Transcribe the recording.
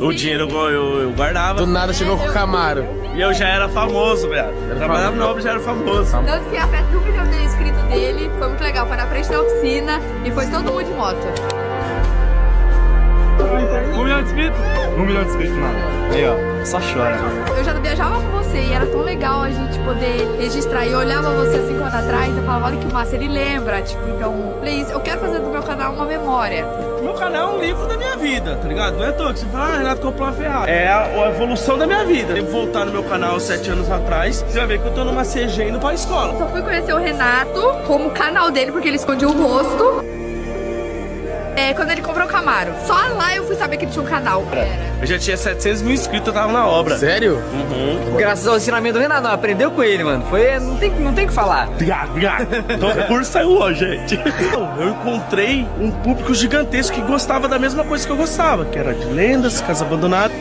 O dinheiro eu guardava. Do nada chegou com o Camaro. E eu já era famoso, velho. Eu trabalhava na obra e já era famoso. Tanto que a festa do 1 milhão de inscritos dele foi muito legal. Foi na frente da oficina e foi todo mundo de moto. 1 milhão de inscritos? 1 milhão de inscritos, mano. Aí, ó, só chora. Eu já viajava com você e era tão legal a gente poder registrar. E eu olhava você 5 anos atrás e eu falava, olha que massa, ele lembra. Tipo, então, please, eu quero fazer do meu canal uma memória. Meu canal é um livro da minha vida, tá ligado? Não é todo que você fala, ah, Renato comprou uma Ferrari. É a evolução da minha vida. Se voltar no meu canal 7 anos atrás, você vai ver que eu tô numa CG indo pra escola. Só fui conhecer o Renato como canal dele, porque ele escondia o rosto. Quando ele comprou o Camaro. Só lá eu fui saber que ele tinha um canal. Eu já tinha 700 mil inscritos, eu tava na obra. Sério? Uhum. Graças ao ensinamento do Renato, aprendeu com ele, mano. Não tem o que falar. Obrigado. Então o curso saiu hoje, gente. Eu encontrei um público gigantesco que gostava da mesma coisa que eu gostava, que era de lendas, casa abandonada.